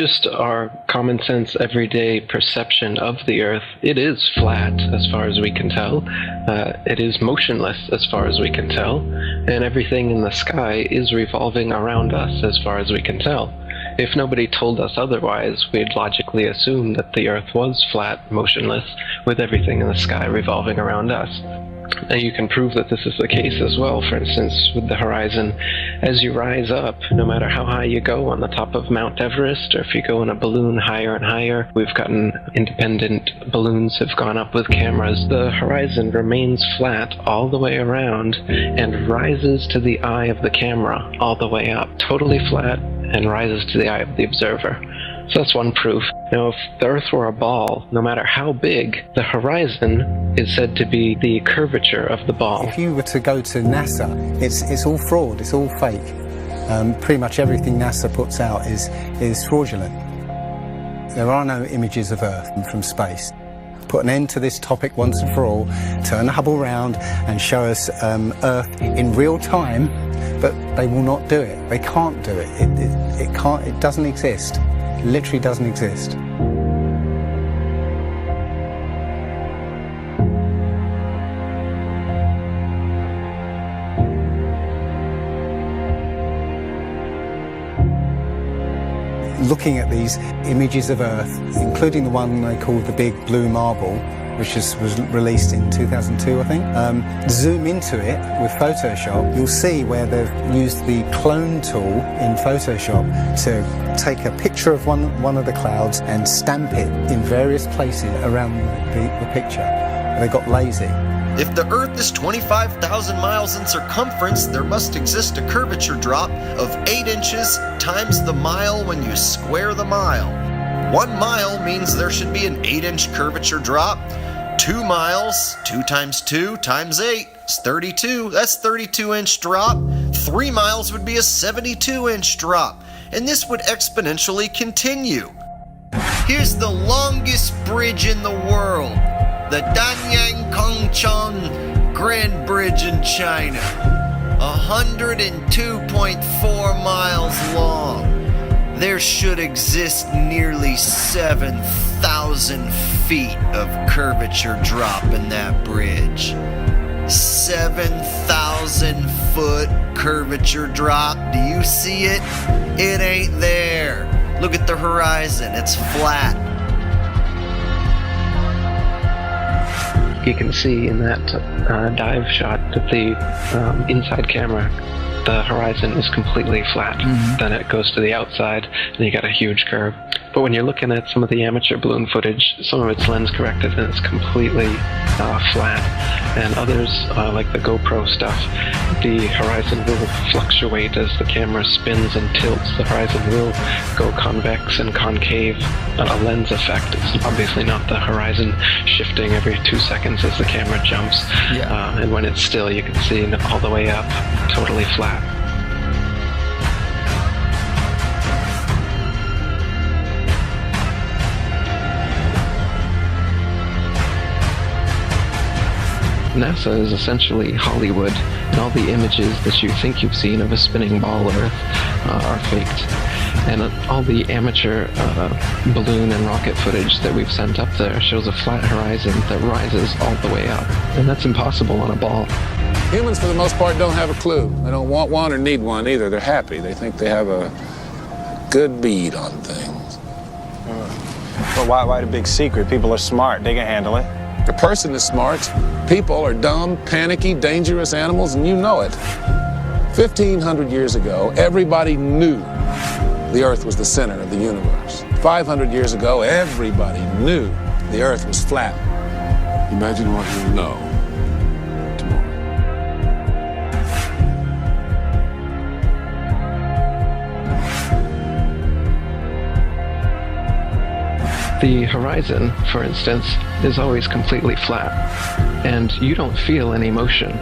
just our common sense, everyday perception of the Earth, it is flat as far as we can tell. It is motionless as far as we can tell. And everything in the sky is revolving around us as far as we can tell. If nobody told us otherwise, we'd logically assume that the Earth was flat, motionless, with everything in the sky revolving around us. And you can prove that this is the case as well, for instance, with the horizon. As you rise up, no matter how high you go on the top of Mount Everest, or if you go in a balloon higher and higher, we've gotten independent balloons have gone up with cameras, the horizon remains flat all the way around and rises to the eye of the camera all the way up. Totally flat and rises to the eye of the observer. So that's one proof. Now, if the Earth were a ball, no matter how big, the horizon is said to be the curvature of the ball. If you were to go to NASA, it's all fraud, it's all fake. Pretty much everything NASA puts out is fraudulent. There are no images of Earth from space. Put an end to this topic once and for all, turn the Hubble round and show us Earth in real time, but they will not do it. They can't do it. It doesn't exist. Literally doesn't exist. Looking at these images of Earth, including the one they called the Big Blue Marble, which was released in 2002, I think. Zoom into it with Photoshop, you'll see where they've used the clone tool in Photoshop to take a picture of one of the clouds and stamp it in various places around the picture. They got lazy. If the Earth is 25,000 miles in circumference, there must exist a curvature drop of 8 inches times the mile when you square the mile. 1 mile means there should be an 8-inch curvature drop. 2 miles, 2 times 2 times 8 is 32. That's 32-inch drop. 3 miles would be a 72-inch drop. And this would exponentially continue. Here's the longest bridge in the world. The Danyang Kongchon Grand Bridge in China. 102.4 miles long. There should exist nearly 7,000 feet of curvature drop in that bridge. 7,000 foot curvature drop. Do you see it? It ain't there. Look at the horizon. It's flat. You can see in that dive shot that the inside camera, the horizon is completely flat. Then it goes to the outside, and you got a huge curve. But when you're looking at some of the amateur balloon footage, some of it's lens corrected and it's completely flat. And others, like the GoPro stuff, the horizon will fluctuate as the camera spins and tilts. The horizon will go convex and concave on a lens effect. It's obviously not the horizon shifting every 2 seconds as the camera jumps. Yeah. And when it's still, you can see all the way up, totally flat. NASA is essentially Hollywood, and all the images that you think you've seen of a spinning ball Earth are faked. And all the amateur balloon and rocket footage that we've sent up there shows a flat horizon that rises all the way up. And that's impossible on a ball. Humans, for the most part, don't have a clue. They don't want one or need one either. They're happy. They think they have a good bead on things. Well, why the big secret? People are smart. They can handle it. A person is smart. People are dumb, panicky, dangerous animals, and you know it. 1,500 years ago, everybody knew the Earth was the center of the universe. 500 years ago, everybody knew the Earth was flat. Imagine what you know tomorrow. The horizon, for instance, is always completely flat, and you don't feel any motion.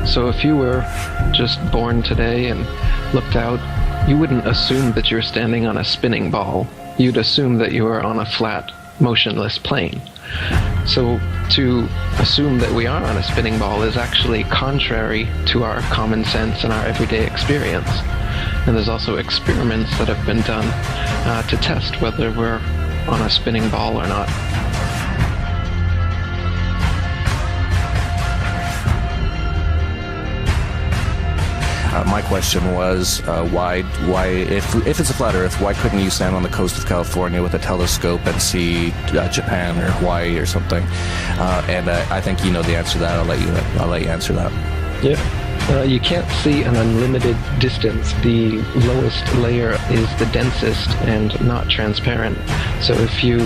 So if you were just born today and looked out, you wouldn't assume that you're standing on a spinning ball. You'd assume that you were on a flat, motionless plane. So to assume that we are on a spinning ball is actually contrary to our common sense and our everyday experience. And there's also experiments that have been done to test whether we're on a spinning ball or not. My question was, why, if it's a flat Earth, why couldn't you stand on the coast of California with a telescope and see Japan or Hawaii or something? And I think you know the answer to that. I'll let you answer that. Yeah. You can't see an unlimited distance. The lowest layer is the densest and not transparent. So if you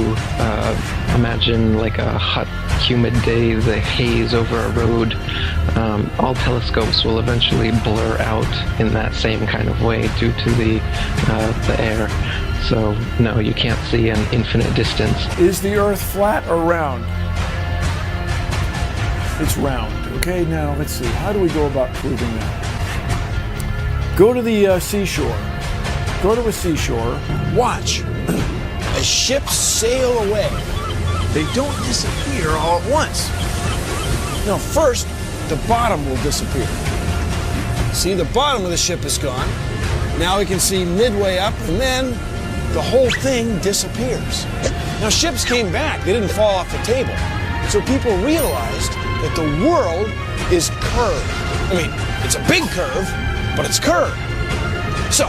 imagine like a hot, humid day, the haze over a road, all telescopes will eventually blur out in that same kind of way due to the air. So no, you can't see an infinite distance. Is the Earth flat or round? It's round. Okay, now let's see. How do we go about proving that? Go to the seashore. Go to a seashore. Watch as ships sail away. They don't disappear all at once. No, first, the bottom will disappear. See, the bottom of the ship is gone. Now we can see midway up, and then the whole thing disappears. Now, ships came back. They didn't fall off the table. So people realized that the world is curved. I mean, it's a big curve, but it's curved. So,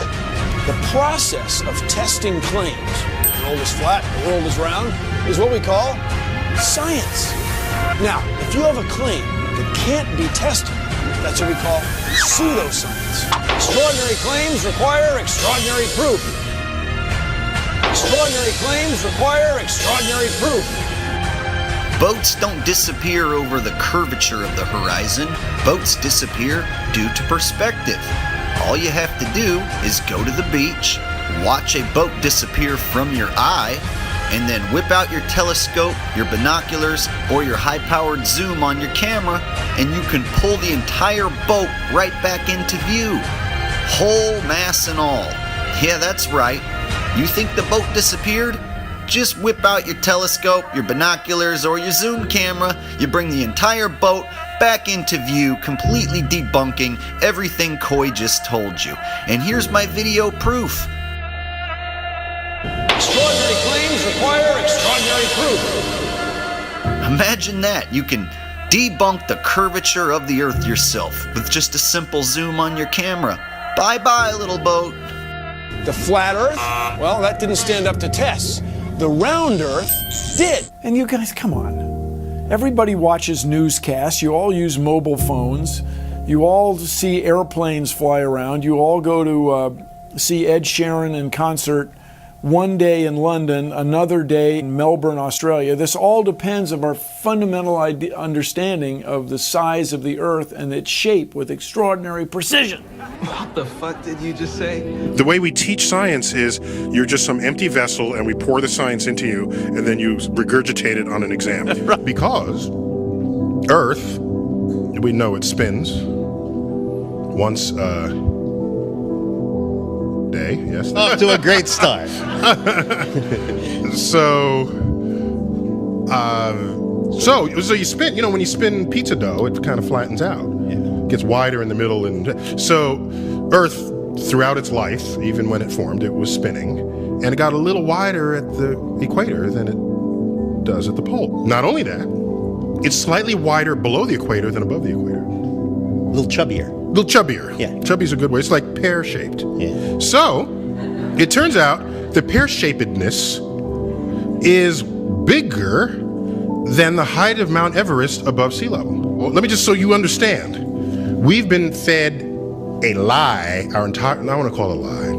the process of testing claims, the world is flat, the world is round, is what we call science. Now, if you have a claim that can't be tested, that's what we call pseudoscience. Extraordinary claims require extraordinary proof. Extraordinary claims require extraordinary proof. Boats don't disappear over the curvature of the horizon. Boats disappear due to perspective. All you have to do is go to the beach, watch a boat disappear from your eye, and then whip out your telescope, your binoculars, or your high-powered zoom on your camera, and you can pull the entire boat right back into view. Whole mass and all. Yeah, that's right. You think the boat disappeared? Just whip out your telescope, your binoculars, or your zoom camera. You bring the entire boat back into view, completely debunking everything Coy just told you. And here's my video proof. Extraordinary claims require extraordinary proof. Imagine that. You can debunk the curvature of the Earth yourself with just a simple zoom on your camera. Bye-bye, little boat. The flat Earth? Well, that didn't stand up to tests. The round Earth did. And you guys, come on. Everybody watches newscasts. You all use mobile phones. You all see airplanes fly around. You all go to see Ed Sheeran in concert one day in London, another day in Melbourne, Australia. This all depends on our fundamental understanding of the size of the Earth and its shape with extraordinary precision. What the fuck did you just say? The way we teach science is you're just some empty vessel and we pour the science into you and then you regurgitate it on an exam. Right. Because Earth, we know it spins once a day, yes. Off to a great start. So you spin, when you spin pizza dough, it kind of flattens out. Yeah. Gets wider in the middle. And so Earth, throughout its life, even when it formed, it was spinning. And it got a little wider at the equator than it does at the pole. Not only that, it's slightly wider below the equator than above the equator. A little chubbier. Yeah. Chubby's a good way. It's like pear-shaped. Yeah. So, it turns out the pear-shapedness is bigger than the height of Mount Everest above sea level. Well, let me just so you understand. We've been fed a lie our entire, I want to call it a lie.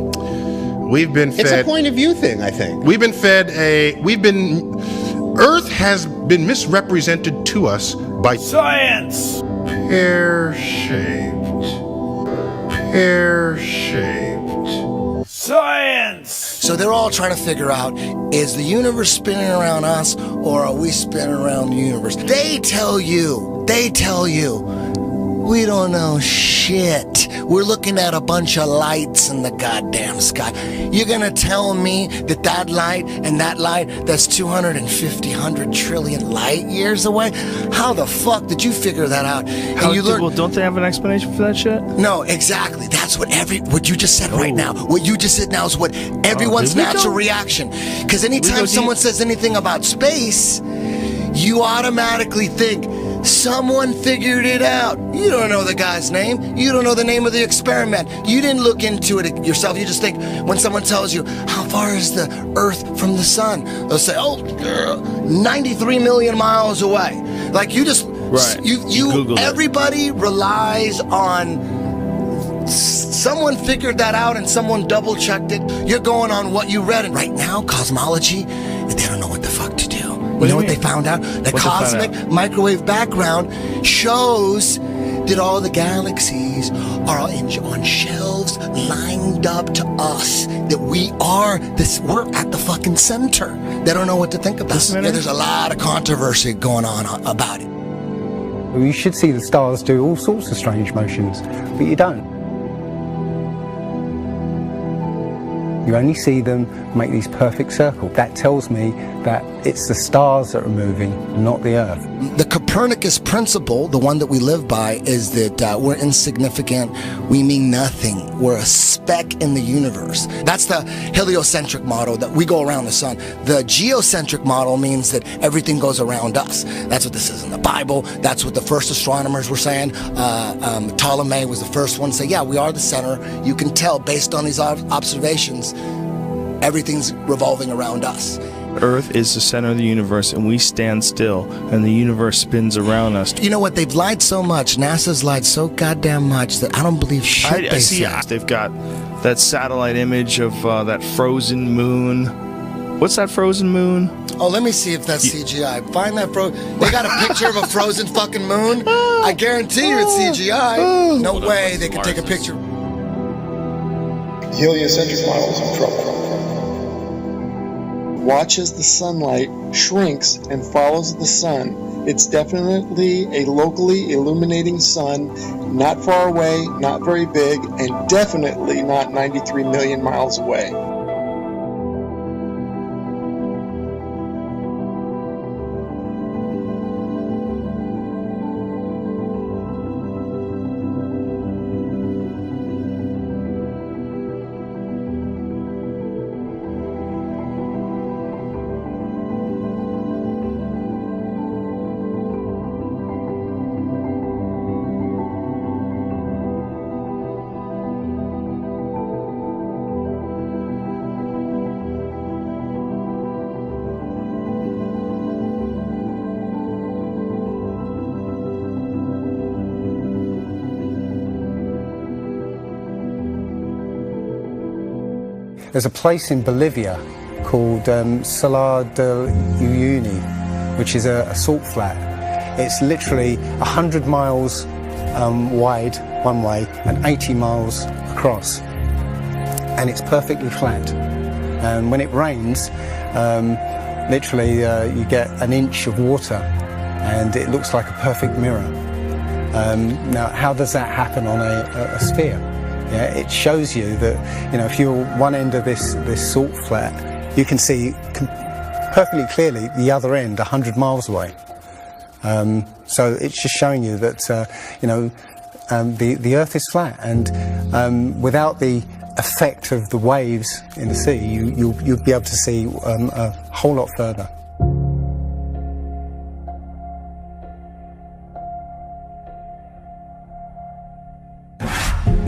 We've been fed. It's a point of view thing, I think. Earth has been misrepresented to us by science. Pear-shaped. Science! So they're all trying to figure out, is the universe spinning around us or are we spinning around the universe? They tell you, we don't know shit. we're looking at a bunch of lights in the goddamn sky. You're gonna tell me that that light and that light that's 100 trillion light years away? How the fuck did you figure that out? And you learn. Well, don't they have an explanation for that shit? No, exactly. That's what what you just said right now. What you just said now is what everyone's natural reaction. Because anytime someone says anything about space, you automatically think someone figured it out. You don't know the guy's name. You don't know the name of the experiment. You didn't look into it yourself. You just think when someone tells you, how far is the Earth from the sun? They'll say, 93 million miles away. Like you just, everybody relies on someone figured that out and someone double checked it. You're going on what you read. And right now, cosmology, they don't know what the fuck to do. You know what they found out? The cosmic microwave background shows that all the galaxies are on shelves lined up to us. That we're at the fucking center. They don't know what to think about. There's a lot of controversy going on about it. You should see the stars do all sorts of strange motions, but you don't. You only see them make these perfect circles. That tells me that it's the stars that are moving, not the Earth. The Copernicus principle, the one that we live by, is that we're insignificant, we mean nothing, we're a speck in the universe. That's the heliocentric model, that we go around the sun. The geocentric model means that everything goes around us. That's what this is in the Bible. That's what the first astronomers were saying. Ptolemy was the first one to say, yeah, we are the center. You can tell based on these observations, everything's revolving around us. Earth is the center of the universe, and we stand still, and the universe spins around us. You know what? They've lied so much. NASA's lied so goddamn much that I don't believe shit they say. They've got that satellite image of that frozen moon. What's that frozen moon? Oh, let me see if that's CGI. Find that They got a picture of a frozen fucking moon? I guarantee you it's CGI. No way they could take a picture. The heliocentric model is in trouble. Watch as the sunlight shrinks and follows the sun. It's definitely a locally illuminating sun, not far away, not very big, and definitely not 93 million miles away. There's a place in Bolivia called Salar del Uyuni, which is a salt flat. It's literally 100 miles wide one way and 80 miles across. And it's perfectly flat. And when it rains, literally you get an inch of water and it looks like a perfect mirror. Now, how does that happen on a sphere? Yeah, it shows you that, if you're one end of this salt flat, you can see perfectly clearly the other end 100 miles away. So it's just showing you that, the Earth is flat, and without the effect of the waves in the sea, you'll be able to see a whole lot further.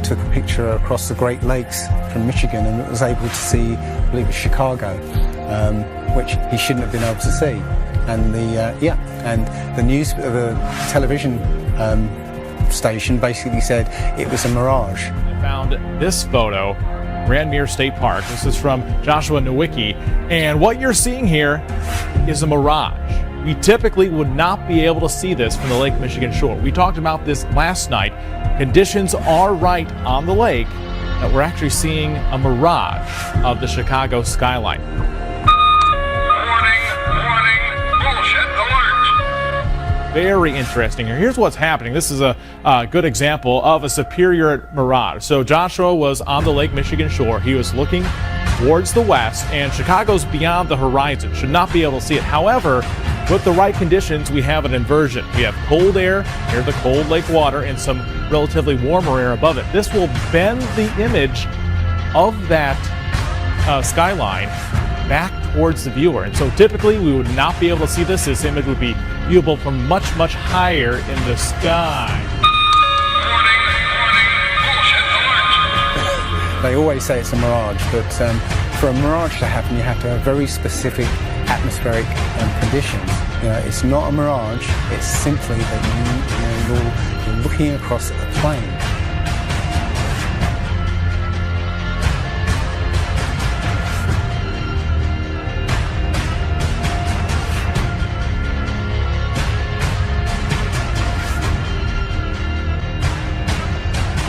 Took a picture across the Great Lakes from Michigan and was able to see, I believe it's Chicago, which he shouldn't have been able to see. And the television station basically said it was a mirage. I found this photo, Grandmere State Park. This is from Joshua Nowicki, and what you're seeing here is a mirage. We typically would not be able to see this from the Lake Michigan shore. We talked about this last night. Conditions are right on the lake that we're actually seeing a mirage of the Chicago skyline. Warning, bullshit alert. very interesting here. Here's what's happening. This is a good example of a superior mirage. So Joshua was on the Lake Michigan shore. He was looking towards the west, and Chicago's beyond the horizon. Should not be able to see it. However, with the right conditions, we have an inversion. We have cold air near the cold lake water and some relatively warmer air above it. This will bend the image of that skyline back towards the viewer. And so typically we would not be able to see this. This image would be viewable from much, much higher in the sky. They always say it's a mirage, but for a mirage to happen, you have to have very specific atmospheric conditions. It's not a mirage, it's simply that you're looking across a plane.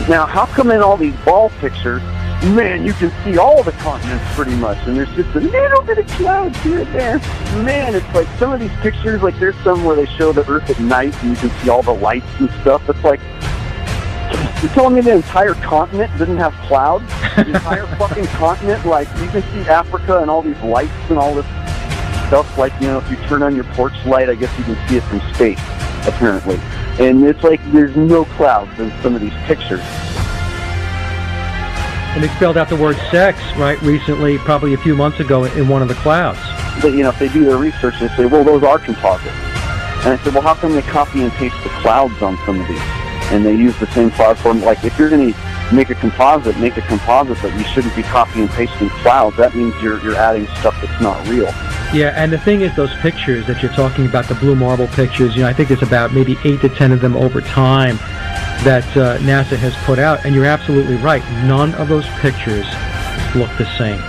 Now, how come in all these ball pictures, man, you can see all the continents pretty much, and there's just a little bit of clouds here and there. Man, it's like some of these pictures, like there's some where they show the Earth at night and you can see all the lights and stuff. It's like, you're telling me the entire continent didn't have clouds? The entire fucking continent, like you can see Africa and all these lights and all this stuff, like, if you turn on your porch light, I guess you can see it from space, apparently. And it's like there's no clouds in some of these pictures. And they spelled out the word sex, right, recently, probably a few months ago in one of the clouds. But, if they do their research, they say, well, those are composites. And I said, well, how come they copy and paste the clouds on some of these? And they use the same cloud form. Like, if you're going to make a composite, but you shouldn't be copying and pasting clouds. That means you're adding stuff that's not real. Yeah, and the thing is, those pictures that you're talking about, the blue marble pictures, I think there's about maybe 8 to 10 of them over time that NASA has put out, and you're absolutely right. None of those pictures look the same.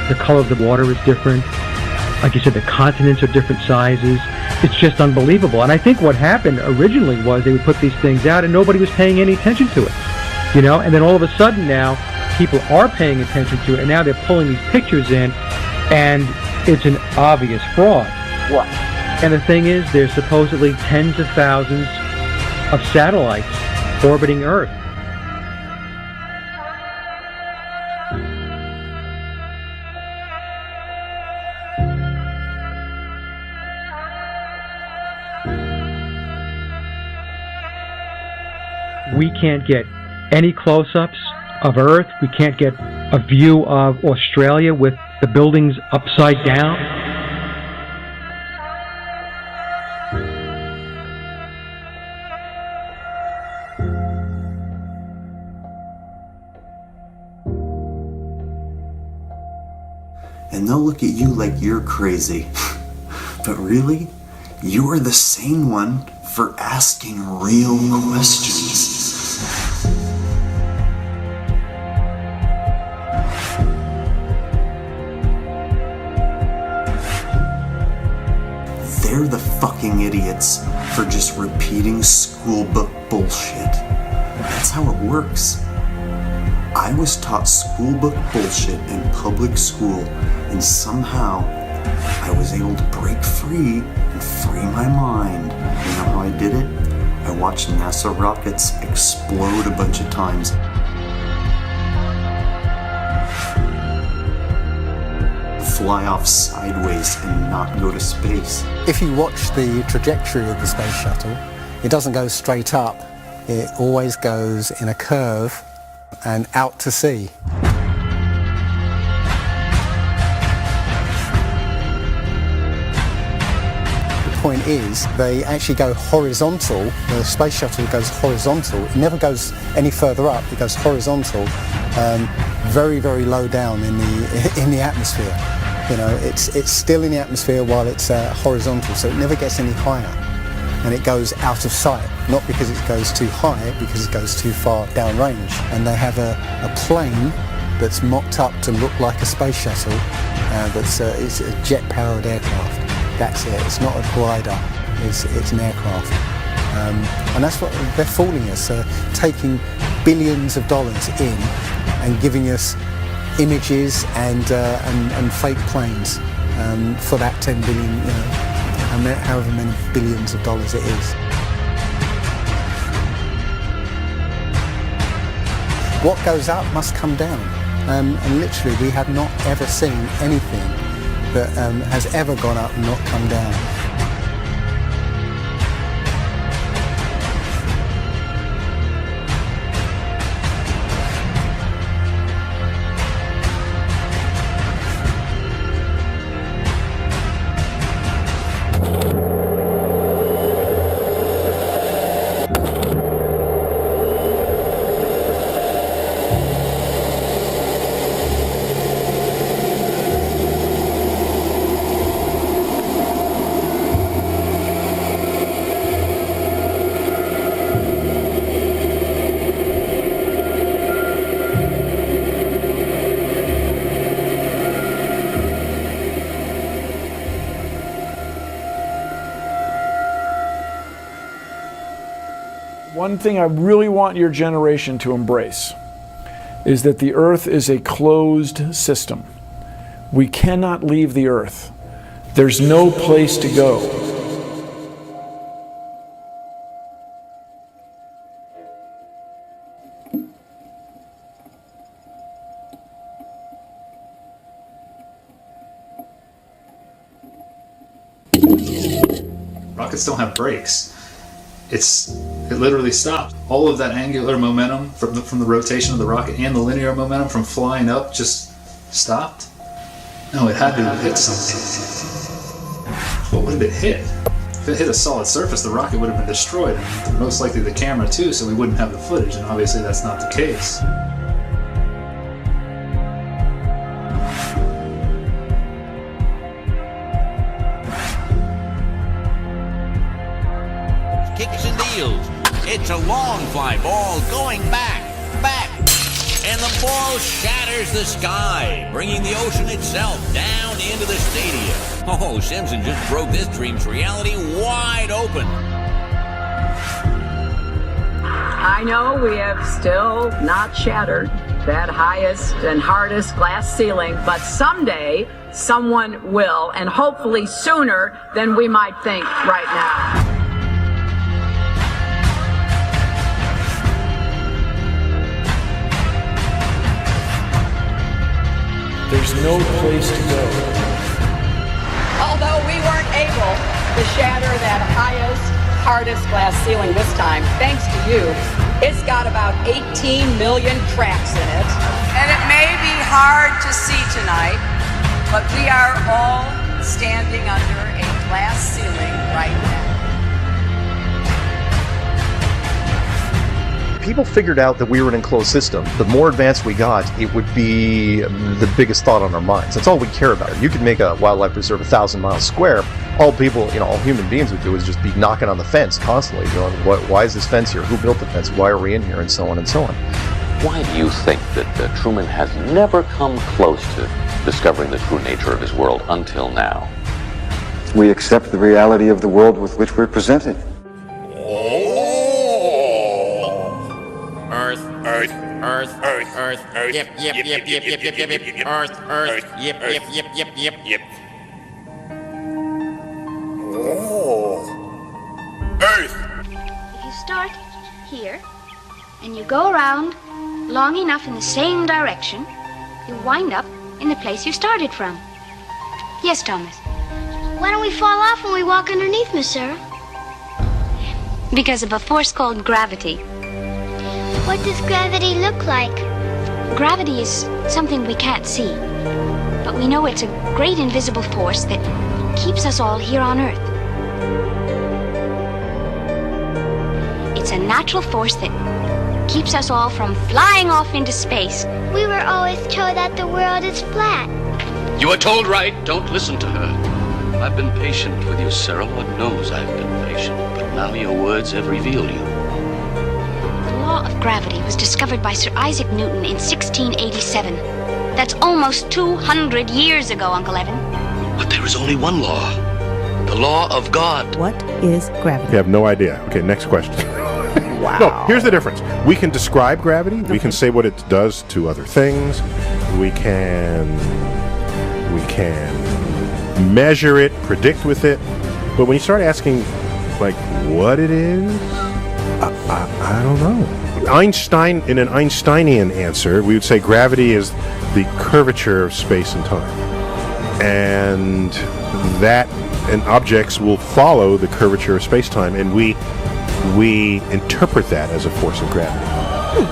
The color of the water is different. Like you said, the continents are different sizes. It's just unbelievable. And I think what happened originally was they would put these things out and nobody was paying any attention to it. And then all of a sudden now, people are paying attention to it, and now they're pulling these pictures in, and it's an obvious fraud. What? And the thing is, there's supposedly tens of thousands of satellites orbiting Earth. We can't get any close-ups of Earth. We can't get a view of Australia with the buildings upside down. And they'll look at you like you're crazy. But really, you are the sane one for asking real questions. They're the fucking idiots for just repeating school book bullshit. That's how it works. I was taught school book bullshit in public school, and somehow I was able to break free and free my mind. You know how I did it? I watched NASA rockets explode a bunch of times. Fly off sideways and not go to space. If you watch the trajectory of the space shuttle, it doesn't go straight up. It always goes in a curve and out to sea. The point is, they actually go horizontal. The space shuttle goes horizontal. It never goes any further up. It goes horizontal, very, very low down in the atmosphere. It's still in the atmosphere while it's horizontal, so it never gets any higher. And it goes out of sight, not because it goes too high, because it goes too far downrange. And they have a plane that's mocked up to look like a space shuttle, it's a jet-powered aircraft. That's it. It's not a glider. It's an aircraft. And that's what they're fooling us, taking billions of dollars in and giving us images and fake planes for that 10 billion, however many billions of dollars it is. what goes up must come down. And literally, we have not ever seen anything that has ever gone up and not come down. One thing I really want your generation to embrace is that the Earth is a closed system. We cannot leave the Earth. There's no place to go. Rockets don't have brakes. It literally stopped. All of that angular momentum from the rotation of the rocket and the linear momentum from flying up just stopped. No, it had to have hit something. What would have it hit? If it hit a solid surface, the rocket would have been destroyed, and most likely the camera too, so we wouldn't have the footage, and obviously that's not the case. Kicks and deals. It's a long fly ball going back. And the ball shatters the sky, bringing the ocean itself down into the stadium. Oh, Simpson just broke this dream's reality wide open. I know we have still not shattered that highest and hardest glass ceiling, but someday someone will, and hopefully sooner than we might think right now. There's no place to go. Although we weren't able to shatter that highest, hardest glass ceiling this time, thanks to you, it's got about 18 million cracks in it. And it may be hard to see tonight, but we are all standing under a glass ceiling right now. People figured out that we were an enclosed system. The more advanced we got, it would be the biggest thought on our minds. That's all we care about. You could make a wildlife preserve 1,000 miles square. All people, all human beings would do is just be knocking on the fence constantly, going, why is this fence here? Who built the fence? Why are we in here? And so on and so on. Why do you think that Truman has never come close to discovering the true nature of his world until now? We accept the reality of the world with which we're presented. Earth. Yep. Earth. Yep. Oh. Earth. If you start here and you go around long enough in the same direction, you wind up in the place you started from. Yes, Thomas. Why don't we fall off when we walk underneath, Miss Sarah? Because of a force called gravity. What does gravity look like? Gravity is something we can't see, but we know it's a great invisible force that keeps us all here on Earth. It's a natural force that keeps us all from flying off into space. We were always told that the world is flat. You were told right. Don't listen to her. I've been patient with you, Sarah. Lord knows I've been patient, but now your words have revealed you. The law of gravity was discovered by Sir Isaac Newton in 1687. That's almost 200 years ago, Uncle Evan. But there is only one law. The law of God. What is gravity? I have no idea. Okay, next question. Wow. No, here's the difference. We can describe gravity. Okay. We can say what it does to other things. We can measure it, predict with it. But when you start asking, like, what it is, I don't know. Einstein, in an Einsteinian answer, we would say gravity is the curvature of space and time. And objects will follow the curvature of space-time, and we interpret that as a force of gravity.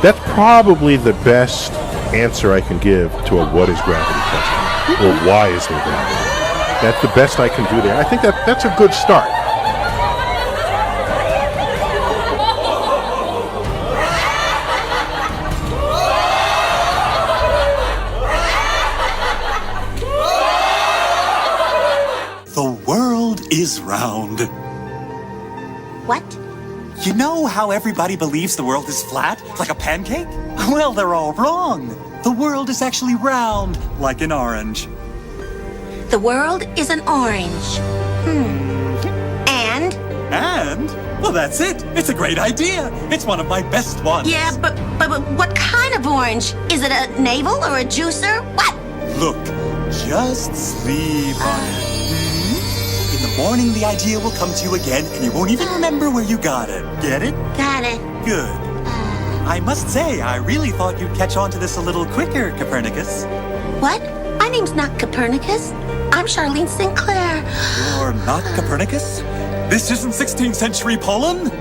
That's probably the best answer I can give to a what is gravity question, or why is there gravity. That's the best I can do there. I think that's a good start. The world is round. What? You know how everybody believes the world is flat, like a pancake? Well, they're all wrong. The world is actually round, like an orange. The world is an orange. And? And? Well, that's it. It's a great idea. It's one of my best ones. Yeah, but what kind of orange? Is it a navel or a juicer? What? Look, just sleep on it. In the morning, the idea will come to you again, and you won't even remember where you got it. Get it? Got it. Good. I must say, I really thought you'd catch on to this a little quicker, Copernicus. What? My name's not Copernicus. I'm Charlene Sinclair. You're not Copernicus? This isn't 16th century Poland?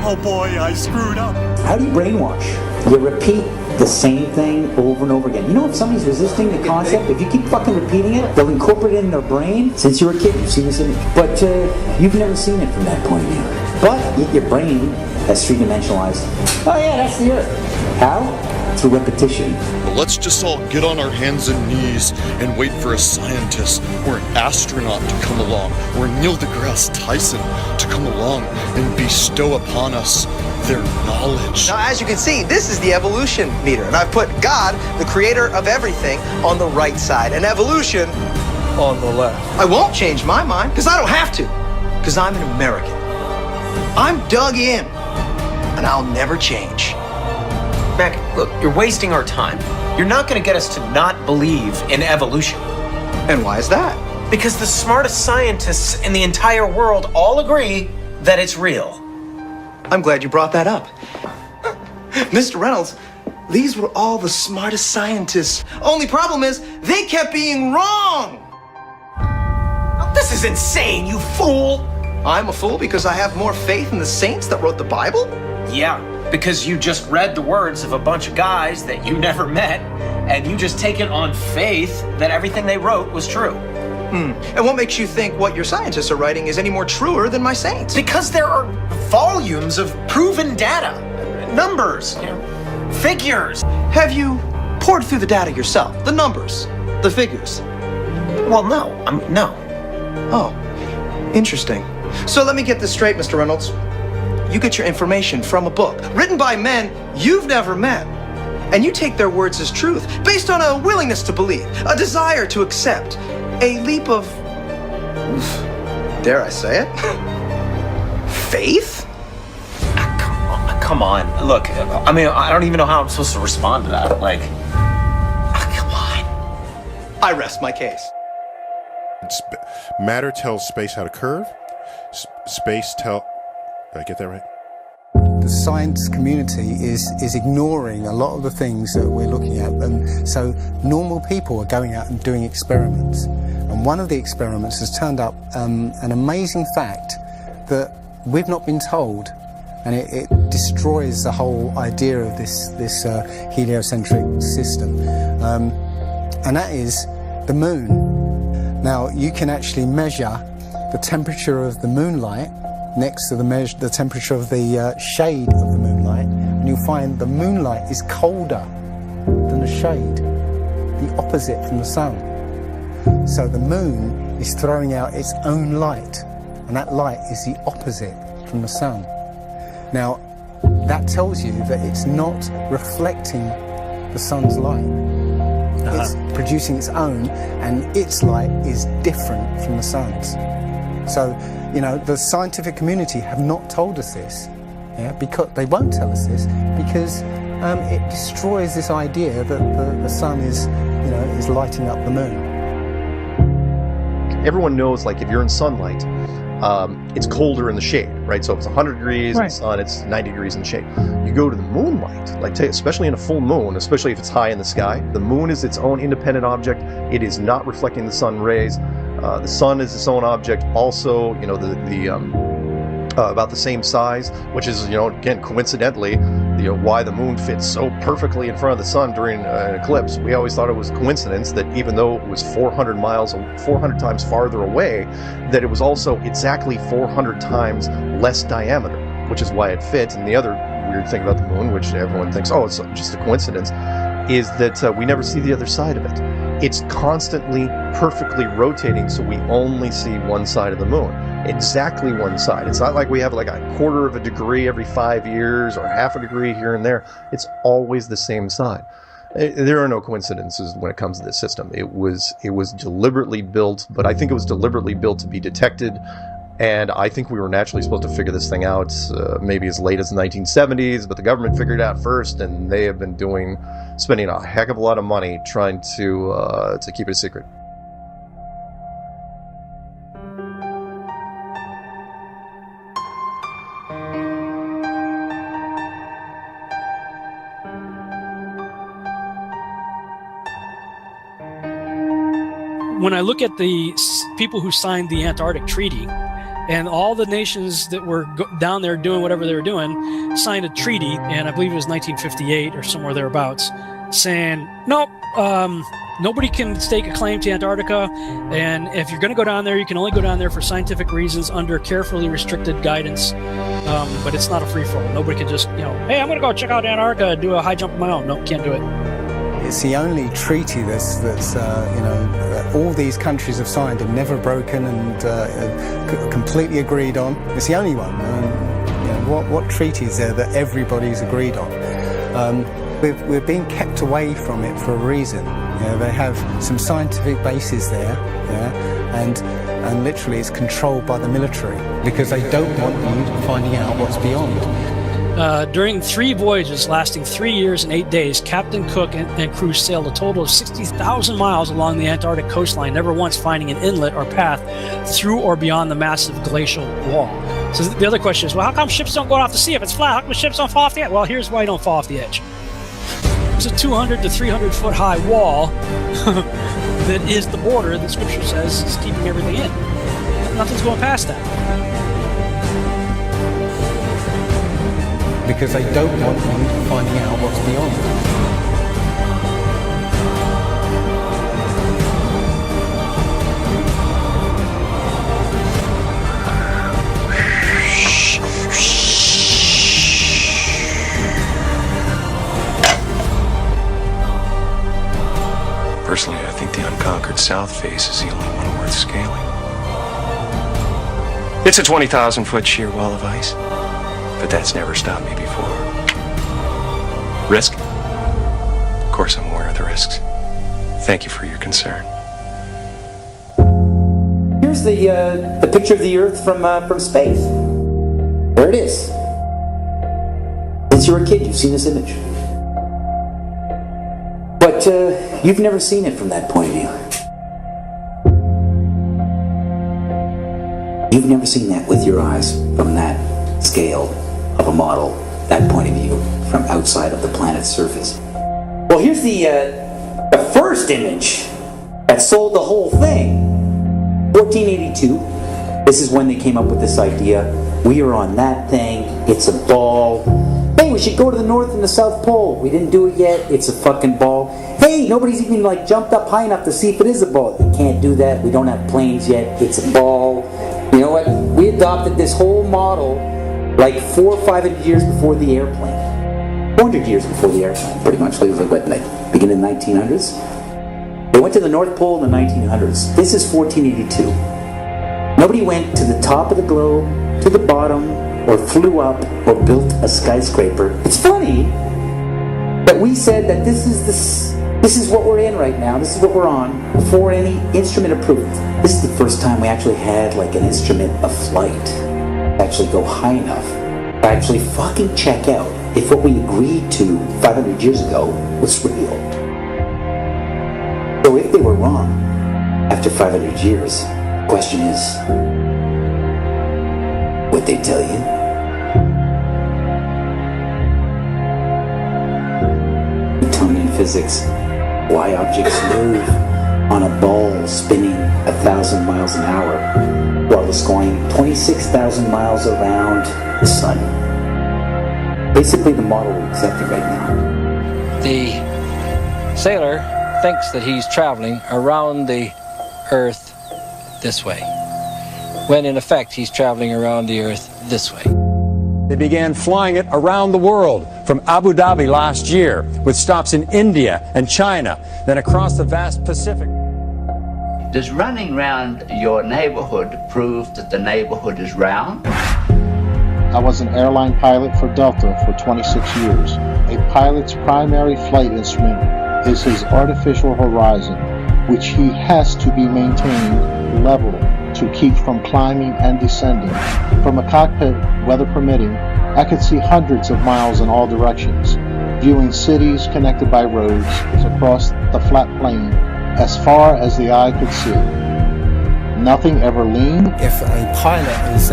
Oh boy, I screwed up. How do you brainwash? You repeat the same thing over and over again. You know, if somebody's resisting the concept, if you keep fucking repeating it, they'll incorporate it in their brain. Since you were a kid, you've seen this image. But you've never seen it from that point of view. But your brain has three-dimensionalized. Oh yeah, that's the Earth. How? Through repetition. Well, let's just all get on our hands and knees and wait for a scientist or an astronaut to come along, or Neil deGrasse Tyson to come along and bestow upon us their knowledge. Now, as you can see, this is the evolution meter, and I've put God, the creator of everything, on the right side, and evolution on the left. I won't change my mind, because I don't have to, because I'm an American. I'm dug in, and I'll never change. Mac, look, you're wasting our time. You're not going to get us to not believe in evolution. And why is that? Because the smartest scientists in the entire world all agree that it's real. I'm glad you brought that up. Mr. Reynolds, these were all the smartest scientists. Only problem is, they kept being wrong! This is insane, you fool! I'm a fool because I have more faith in the saints that wrote the Bible? Yeah, because you just read the words of a bunch of guys that you never met, and you just take it on faith that everything they wrote was true. And what makes you think what your scientists are writing is any more truer than my saints? Because there are volumes of proven data, numbers, figures. Have you poured through the data yourself? The numbers, the figures? Well, no. No. Oh, interesting. So let me get this straight, Mr. Reynolds. You get your information from a book written by men you've never met, and you take their words as truth based on a willingness to believe, a desire to accept, a leap of, dare I say it, faith? Come on. Look, I mean, I don't even know how I'm supposed to respond to that. Like, come on. I rest my case. Matter tells space how to curve. Space tell... Did I get that right? The science community is ignoring a lot of the things that we're looking at, and so normal people are going out and doing experiments. And one of the experiments has turned up an amazing fact that we've not been told, and it destroys the whole idea of this heliocentric system, and that is the moon. Now, you can actually measure the temperature of the moonlight next to the temperature of the shade of the moonlight, and you'll find the moonlight is colder than the shade, the opposite from the sun. So the moon is throwing out its own light, and that light is the opposite from the sun. Now, that tells you that it's not reflecting the sun's light. It's producing its own, and its light is different from the sun's. So, you know, the scientific community have not told us this, because they won't tell us this, because it destroys this idea that the sun is lighting up the moon. Everyone knows, like, if you're in sunlight, it's colder in the shade, right? So if it's 100 degrees in Right. the sun, it's 90 degrees in the shade. You go to the moonlight, like especially in a full moon, especially if it's high in the sky, the moon is its own independent object. It is not reflecting the sun rays. The sun is its own object. Also, about the same size, which is, again, coincidentally, why the moon fits so perfectly in front of the sun during an eclipse. We always thought it was coincidence that even though it was 400 times farther away, that it was also exactly 400 times less diameter, which is why it fits. And the other weird thing about the moon, which everyone thinks, oh, it's just a coincidence, is that we never see the other side of it. It's constantly perfectly rotating, so we only see one side of the moon. Exactly one side. It's not like we have like a quarter of a degree every 5 years or half a degree here and there. It's always the same side. There are no coincidences when it comes to this system. It was deliberately built, but I think it was deliberately built to be detected. And I think we were naturally supposed to figure this thing out maybe as late as the 1970s, but the government figured it out first, and they have been spending a heck of a lot of money trying to keep it a secret. When I look at the people who signed the Antarctic Treaty, and all the nations that were down there doing whatever they were doing signed a treaty, and I believe it was 1958 or somewhere thereabouts, saying, nope, nobody can stake a claim to Antarctica, and if you're going to go down there, you can only go down there for scientific reasons under carefully restricted guidance, but it's not a free-for-all. Nobody can just, hey, I'm going to go check out Antarctica and do a high jump of my own. Nope, can't do it. It's the only treaty that's all these countries have signed and never broken and completely agreed on. It's the only one. What treaty is there that everybody's agreed on? We're being kept away from it for a reason. They have some scientific bases there, and literally it's controlled by the military because they don't want you finding out what's beyond. During 3 voyages lasting 3 years and 8 days, Captain Cook and crew sailed a total of 60,000 miles along the Antarctic coastline, never once finding an inlet or path through or beyond the massive glacial wall. So the other question is, well, how come ships don't go off the sea if it's flat? How come ships don't fall off the edge? Well, here's why you don't fall off the edge. There's a 200 to 300 foot high wall that is the border that Scripture says is keeping everything in. Nothing's going past that. Because they don't want you finding out what's beyond. Personally, I think the unconquered South face is the only one worth scaling. It's a 20,000-foot sheer wall of ice. But that's never stopped me before. Risk? Of course I'm aware of the risks. Thank you for your concern. Here's the picture of the Earth from space. There it is. Since you were a kid, you've seen this image. But you've never seen it from that point of view. You've never seen that with your eyes from that scale of a model, that point of view, from outside of the planet's surface. Well, here's the first image that sold the whole thing. 1482. This is when they came up with this idea. We are on that thing. It's a ball. Hey, we should go to the North and the South Pole. We didn't do it yet. It's a fucking ball. Hey, nobody's even jumped up high enough to see if it is a ball. You can't do that. We don't have planes yet. It's a ball. You know what? We adopted this whole model 400 or 500 years before the airplane. 400 years before the airplane, pretty much. It was beginning in the 1900s. They went to the North Pole in the 1900s. This is 1482. Nobody went to the top of the globe, to the bottom, or flew up, or built a skyscraper. It's funny that we said that this is what we're in right now. This is what we're on before any instrument approved. This is the first time we actually had an instrument of flight. Actually go high enough to actually fucking check out if what we agreed to 500 years ago was real. So if they were wrong after 500 years, the question is, what they tell you. Newtonian physics. Why objects move on a ball spinning 1,000 miles an hour while it's going 26,000 miles around the sun. Basically the model we're accepting right now. The sailor thinks that he's traveling around the Earth this way, when in effect he's traveling around the Earth this way. They began flying it around the world, from Abu Dhabi last year, with stops in India and China, then across the vast Pacific. Does running round your neighborhood prove that the neighborhood is round? I was an airline pilot for Delta for 26 years. A pilot's primary flight instrument is his artificial horizon, which he has to be maintained level to keep from climbing and descending. From a cockpit, weather permitting, I could see hundreds of miles in all directions, viewing cities connected by roads across the flat plain as far as the eye could see. Nothing ever leaned. If a pilot is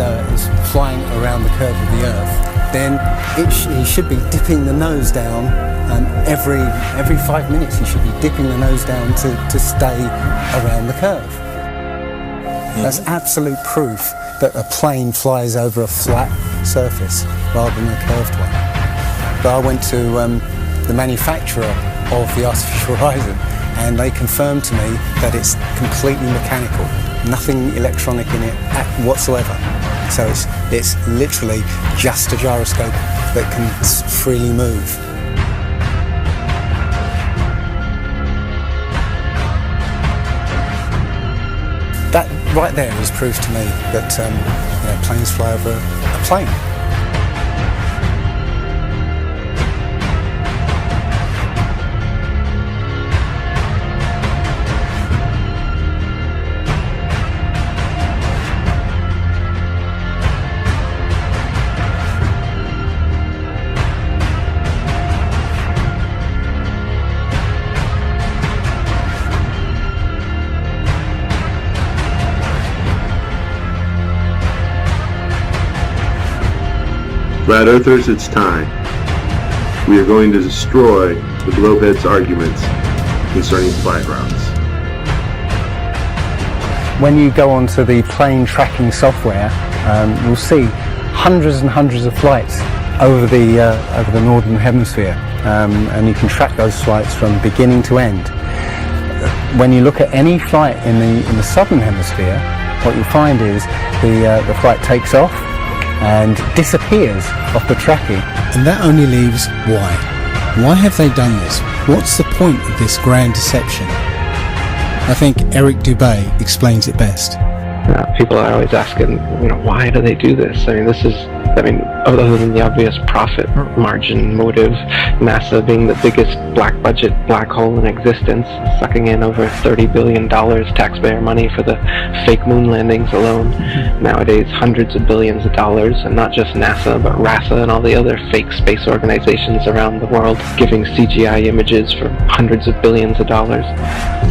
flying around the curve of the Earth, then he should be dipping the nose down, and every 5 minutes he should be dipping the nose down to stay around the curve. That's absolute proof that a plane flies over a flat surface rather than a curved one. But I went to the manufacturer of the artificial horizon, and they confirmed to me that it's completely mechanical, nothing electronic in it whatsoever. So it's literally just a gyroscope that can freely move. That right there is proof to me that planes fly over a plane. Flat Earthers, it's time. We are going to destroy the Globheads' arguments concerning flight routes. When you go onto the plane tracking software, you'll see hundreds and hundreds of flights over the northern hemisphere, and you can track those flights from beginning to end. When you look at any flight in the southern hemisphere, what you'll find is the flight takes off and disappears off the tracking. And that only leaves why. Why have they done this? What's the point of this grand deception? I think Eric Dubay explains it best. People are always asking, why do they do this? Other than the obvious profit margin motive, NASA being the biggest black budget black hole in existence, sucking in over $30 billion taxpayer money for the fake moon landings alone. Nowadays, hundreds of billions of dollars, and not just NASA, but RASA and all the other fake space organizations around the world, giving CGI images for hundreds of billions of dollars.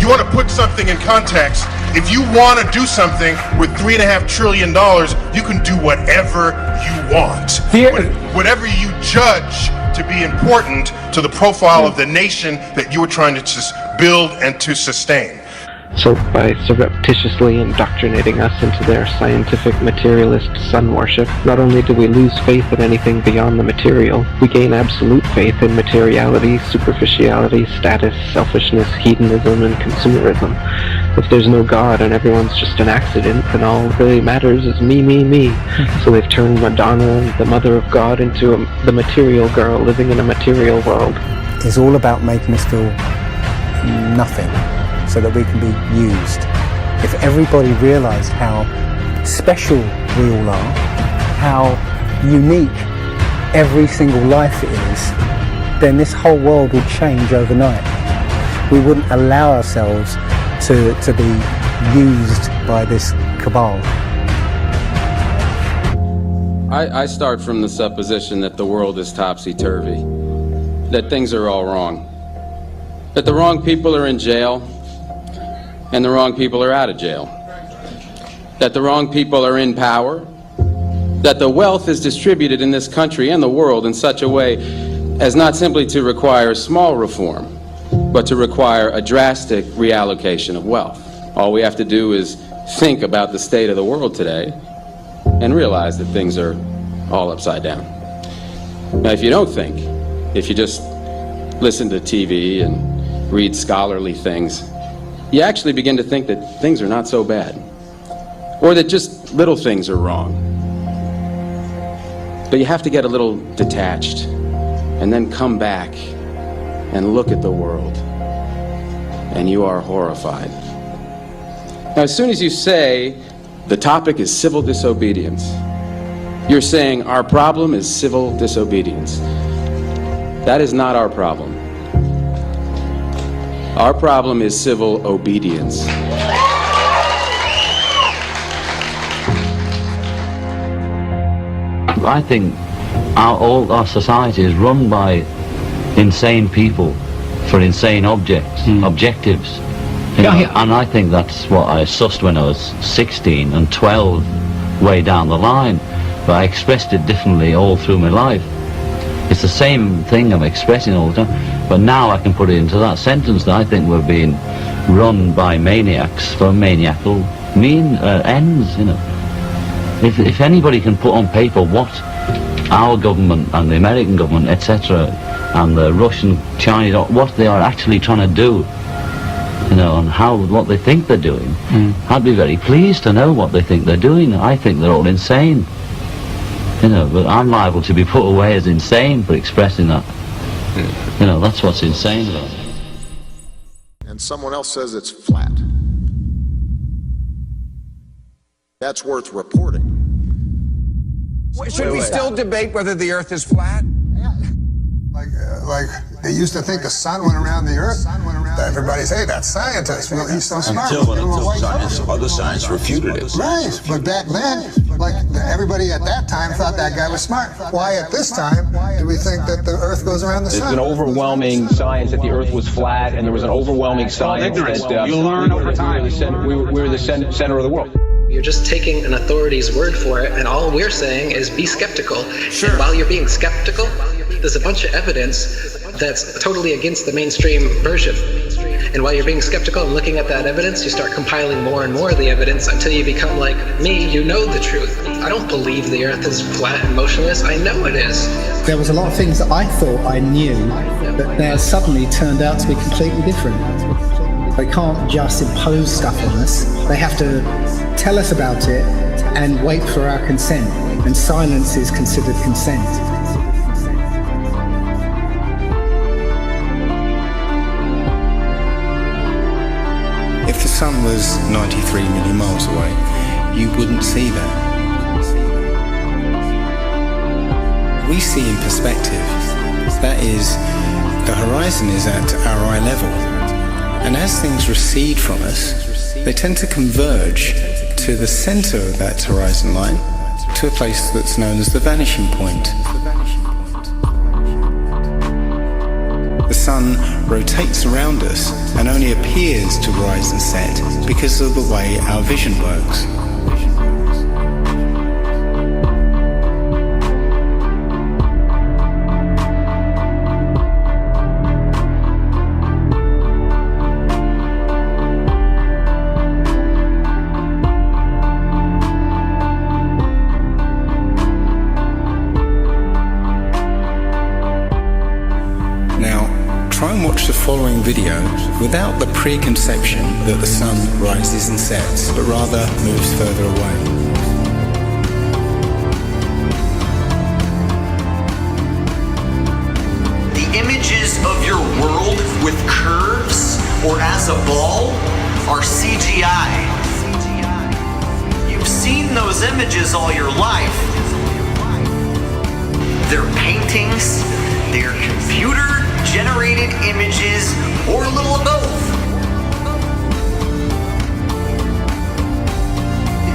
You want to put something in context. If you want to do something with $3.5 trillion, you can do whatever you want. Whatever you judge to be important to the profile of the nation that you are trying to build and to sustain. So by surreptitiously indoctrinating us into their scientific materialist sun worship, not only do we lose faith in anything beyond the material, we gain absolute faith in materiality, superficiality, status, selfishness, hedonism, and consumerism. If there's no God and everyone's just an accident, then all that really matters is me, me, me. So they've turned Madonna, the mother of God, into the material girl living in a material world. It's all about making us feel nothing, so that we can be used. If everybody realised how special we all are, how unique every single life is, then this whole world would change overnight. We wouldn't allow ourselves to be used by this cabal. I start from the supposition that the world is topsy-turvy, that things are all wrong, that the wrong people are in jail, and the wrong people are out of jail. That the wrong people are in power, that the wealth is distributed in this country and the world in such a way as not simply to require small reform, but to require a drastic reallocation of wealth. All we have to do is think about the state of the world today and realize that things are all upside down. Now, if you don't think, if you just listen to TV and read scholarly things, you actually begin to think that things are not so bad, or that just little things are wrong. But you have to get a little detached and then come back and look at the world, and you are horrified. Now, as soon as you say the topic is civil disobedience, you're saying our problem is civil disobedience. That is not our problem. Our problem is civil obedience. I think all our society is run by insane people for insane objectives. You know, and I think that's what I sussed when I was 16 and 12 way down the line, but I expressed it differently all through my life. It's the same thing I'm expressing all the time, but now I can put it into that sentence that I think we're being run by maniacs for maniacal ends, you know. If anybody can put on paper what our government and the American government, etc., and the Russian, Chinese, what they are actually trying to do, you know, and what they think they're doing, I'd be very pleased to know what they think they're doing. I think they're all insane, you know, but I'm liable to be put away as insane for expressing that. You know, that's what's insane about it. And someone else says it's flat. That's worth reporting. Should we still debate whether the Earth is flat? Like they used to think the sun went around the Earth. Everybody say that's scientists. Well, he's so smart. Until other science refuted it. Right, but back then, like everybody at that time thought that guy was smart. Why at this time do we think that the Earth goes around the sun? There's an overwhelming science that the Earth was flat, and there was an overwhelming science that you'll learn over time. We were the center of the world. You're just taking an authority's word for it, and all we're saying is be skeptical. Sure. And while you're being skeptical, there's a bunch of evidence that's totally against the mainstream version. And while you're being skeptical and looking at that evidence, you start compiling more and more of the evidence until you become like me, you know the truth. I don't believe the Earth is flat and motionless. I know it is. There was a lot of things that I thought I knew that now suddenly turned out to be completely different. They can't just impose stuff on us. They have to tell us about it and wait for our consent. And silence is considered consent. If the sun was 93 million miles away, you wouldn't see that. We see in perspective. That is, the horizon is at our eye level. And as things recede from us, they tend to converge to the center of that horizon line, to a place that's known as the vanishing point. The sun rotates around us and only appears to rise and set because of the way our vision works. The following video without the preconception that the sun rises and sets, but rather moves further away. The images of your world with curves or as a ball are CGI. You've seen those images all your life. They're paintings, they're computer-generated images, or a little of both.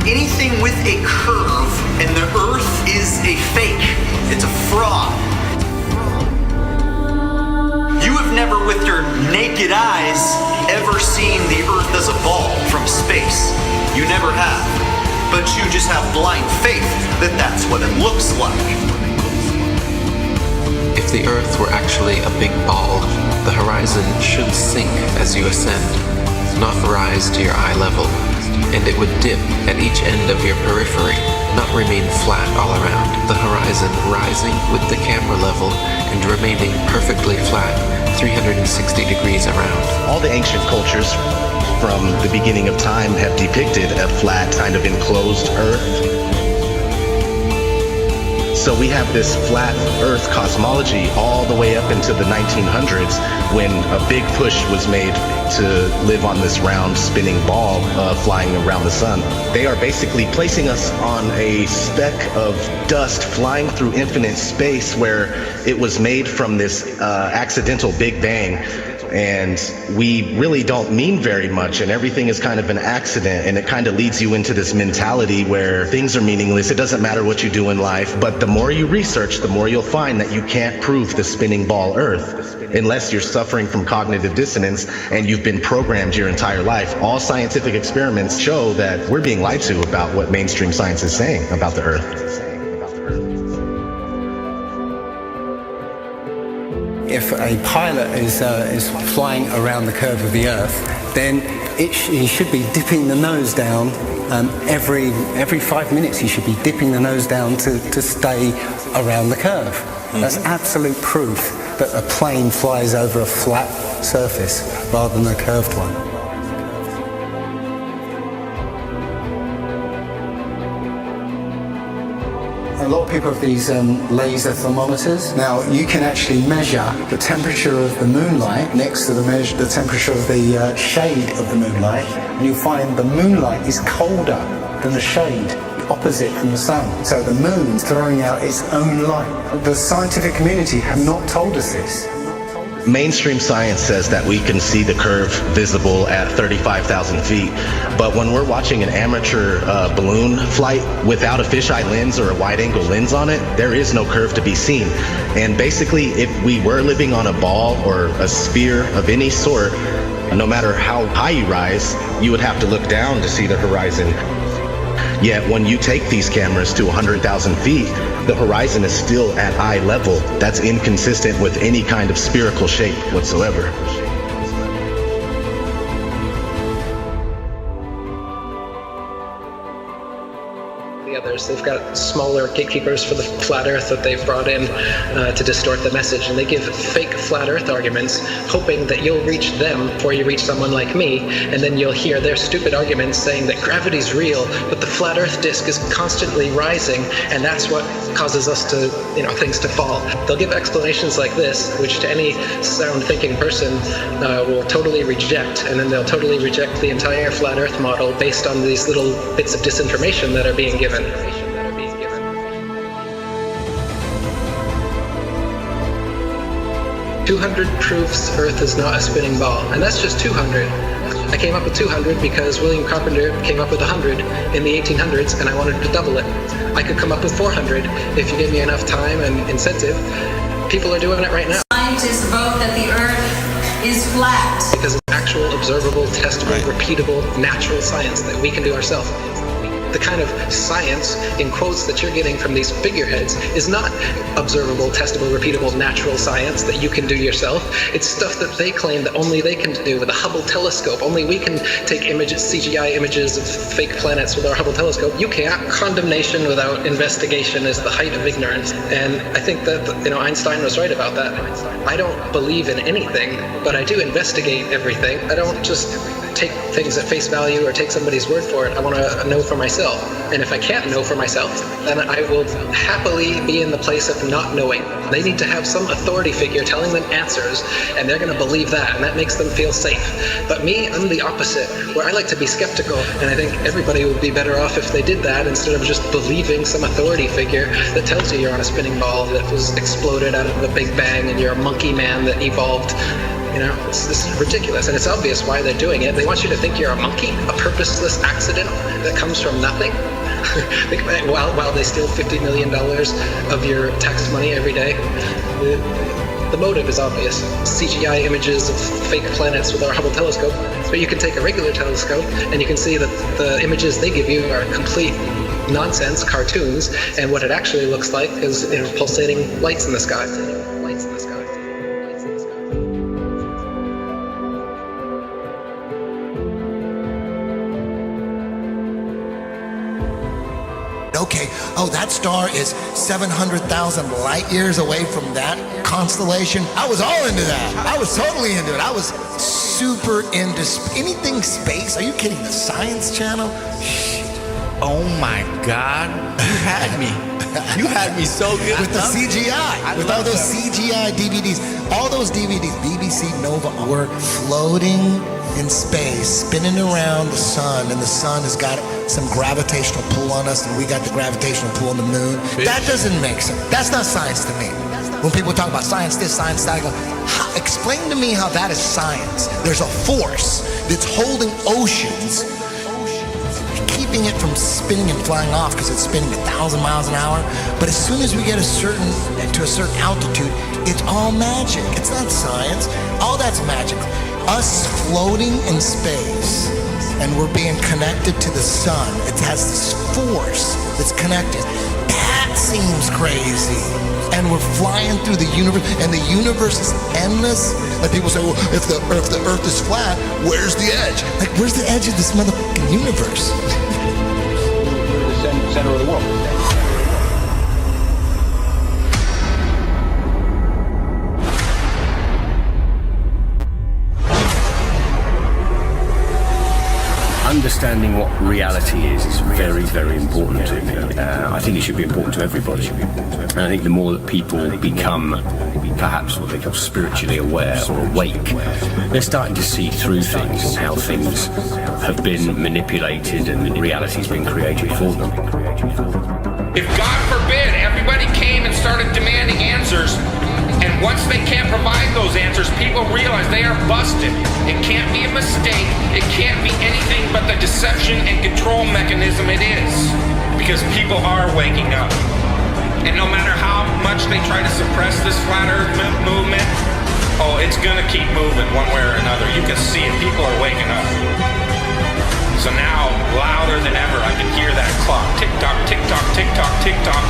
Anything with a curve and the Earth is a fake. It's a fraud. You have never with your naked eyes ever seen the Earth as a ball from space. You never have. but you just have blind faith that that's what it looks like. If the Earth were actually a big ball, the horizon should sink as you ascend, not rise to your eye level, and it would dip at each end of your periphery, not remain flat all around, the horizon rising with the camera level and remaining perfectly flat 360 degrees around. All the ancient cultures from the beginning of time have depicted a flat, kind of enclosed Earth. So we have this flat Earth cosmology all the way up into the 1900s when a big push was made to live on this round spinning ball flying around the sun. They are basically placing us on a speck of dust flying through infinite space where it was made from this accidental Big Bang. And we really don't mean very much, and everything is kind of an accident, and it kind of leads you into this mentality where things are meaningless. It doesn't matter what you do in life, but the more you research, the more you'll find that you can't prove the spinning ball Earth unless you're suffering from cognitive dissonance and you've been programmed your entire life. All scientific experiments show that we're being lied to about what mainstream science is saying about the Earth. If a pilot is flying around the curve of the Earth, then he should be dipping the nose down every 5 minutes. He should be dipping the nose down to stay around the curve. That's absolute proof that a plane flies over a flat surface rather than a curved one. A lot of people have these laser thermometers. Now, you can actually measure the temperature of the moonlight next to the temperature of the shade of the moonlight, and you'll find the moonlight is colder than the shade opposite from the sun. So the moon's throwing out its own light. The scientific community have not told us this. Mainstream science says that we can see the curve visible at 35,000 feet, but when we're watching an amateur balloon flight without a fisheye lens or a wide-angle lens on it, there is no curve to be seen. And basically, if we were living on a ball or a sphere of any sort, no matter how high you rise, you would have to look down to see the horizon. Yet when you take these cameras to 100,000 feet, the horizon is still at eye level. That's inconsistent with any kind of spherical shape whatsoever. Others. They've got smaller gatekeepers for the flat earth that they've brought in to distort the message, and they give fake flat earth arguments hoping that you'll reach them before you reach someone like me, and then you'll hear their stupid arguments saying that gravity's real, but the flat earth disk is constantly rising, and that's what causes us to, things to fall. They'll give explanations like this, which to any sound thinking person will totally reject, and then they'll totally reject the entire flat earth model based on these little bits of disinformation that are being given. 200 proofs Earth is not a spinning ball, and that's just 200. I came up with 200 because William Carpenter came up with 100 in the 1800s, and I wanted to double it. I could come up with 400 if you give me enough time and incentive. People are doing it right now. Scientists vote that the Earth is flat. Because it's actual, observable, testable, repeatable, natural science that we can do ourselves. The kind of science, in quotes, that you're getting from these figureheads is not observable, testable, repeatable, natural science that you can do yourself. It's stuff that they claim that only they can do with a Hubble telescope. Only we can take images, CGI images of fake planets with our Hubble telescope. You can't. Condemnation without investigation is the height of ignorance. And I think that, Einstein was right about that. I don't believe in anything, but I do investigate everything. I don't just take things at face value or take somebody's word for it. I want to know for myself. And if I can't know for myself, then I will happily be in the place of not knowing. They need to have some authority figure telling them answers, and they're going to believe that, and that makes them feel safe. But me, I'm the opposite, where I like to be skeptical, and I think everybody would be better off if they did that instead of just believing some authority figure that tells you you're on a spinning ball that was exploded out of the Big Bang and you're a monkey man that evolved. This is ridiculous, and it's obvious why they're doing it. They want you to think you're a monkey, a purposeless accident that comes from nothing. Think about it, while they steal $50 million of your tax money every day. The motive is obvious. CGI images of fake planets with our Hubble telescope. But you can take a regular telescope and you can see that the images they give you are complete nonsense, cartoons, and what it actually looks like is pulsating lights in the sky. Okay, that star is 700,000 light years away from that constellation. I was all into that. I was totally into it. I was super into anything space. Are you kidding? The Science Channel? Oh my God, you had me. You had me so good. With the CGI, with all those CGI DVDs. All those DVDs, BBC Nova, were floating in space, spinning around the sun, and the sun has got some gravitational pull on us, and we got the gravitational pull on the moon. That doesn't make sense. That's not science to me. When people talk about science this, science that, I go, explain to me how that is science. There's a force that's holding oceans, keeping it from spinning and flying off because it's spinning 1,000 miles an hour. But as soon as we get to a certain altitude, it's all magic. It's not science. All that's magic. Us floating in space, and we're being connected to the sun. It has this force that's connected. That seems crazy. And we're flying through the universe, and the universe is endless. Like people say, well, if the Earth is flat, where's the edge? Like, where's the edge of this motherfucking universe? We're the center of the world. Understanding what reality is very, very important to me. I think it should be important to everybody. And I think the more that people become perhaps what they call spiritually aware or awake, they're starting to see through things and how things have been manipulated and reality's been created for them. If God forbid everybody came and started demanding answers, and once they can't provide those answers, people realize they are busted. It can't be a mistake. It can't be anything but the deception and control mechanism it is. Because people are waking up. And no matter how much they try to suppress this flat earth movement, it's gonna keep moving one way or another. You can see it. People are waking up. So now, louder than ever, I can hear that clock. Tick-tock, tick-tock, tick-tock, tick-tock.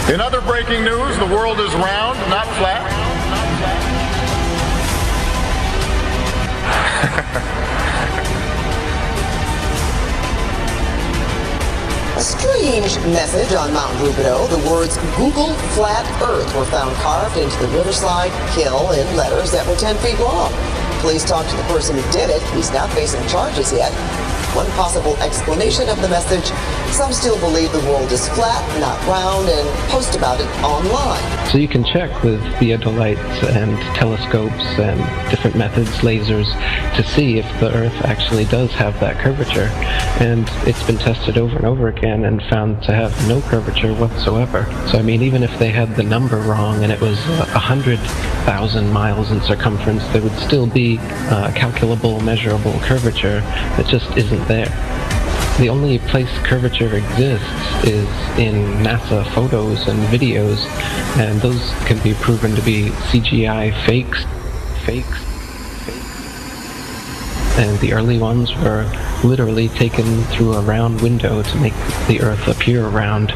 In other breaking news, the world is round, not flat. A strange message on Mount Rubidoux. The words Google Flat Earth were found carved into the Riverside Hill in letters that were 10 feet long. Police talked to the person who did it. He's not facing charges yet. One possible explanation of the message: some still believe the world is flat, not round, and post about it online. So you can check with theodolites and telescopes and different methods, lasers, to see if the Earth actually does have that curvature. And it's been tested over and over again and found to have no curvature whatsoever. So I mean, even if they had the number wrong and it was 100,000 miles in circumference, there would still be calculable, measurable curvature that just isn't there. The only place curvature exists is in NASA photos and videos, and those can be proven to be CGI fakes. And the early ones were literally taken through a round window to make the Earth appear round.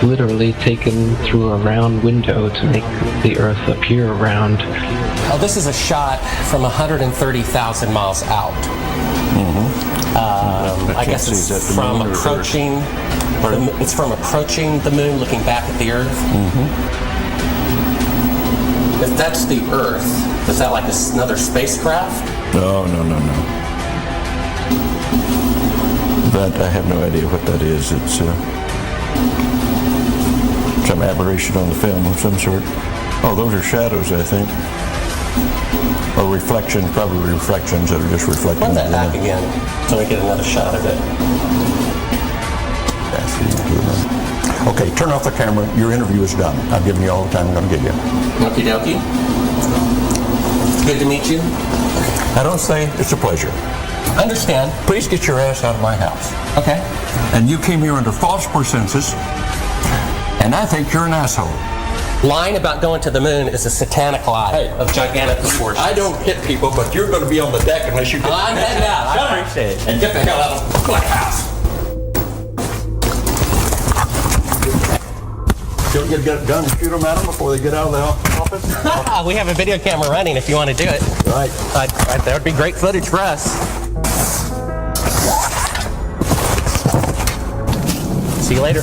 Literally taken through a round window to make the Earth appear round. Oh, this is a shot from 130,000 miles out. I guess it's from approaching. It's from approaching the moon, looking back at the Earth. If that's the Earth, is that like another spacecraft? No. That I have no idea what that is. It's some aberration on the film of some sort. Oh, those are shadows, I think. Or reflections, probably reflections that are just reflecting. Run that back again so we get another shot of it. Okay, turn off the camera. Your interview is done. I've given you all the time I'm going to give you. Okie dokie. Good to meet you. I don't say it's a pleasure. Understand. Please get your ass out of my house. Okay. And you came here under false pretenses, and I think you're an asshole. Lying about going to the moon is a satanic lie of gigantic proportions. I don't hit people, but you're going to be on the deck unless you get... I'm heading out. I appreciate it. And get the hell out of my house. Don't you get a gun and shoot them at them before they get out of the office? We have a video camera running if you want to do it. Right. That would be great footage for us. See you later.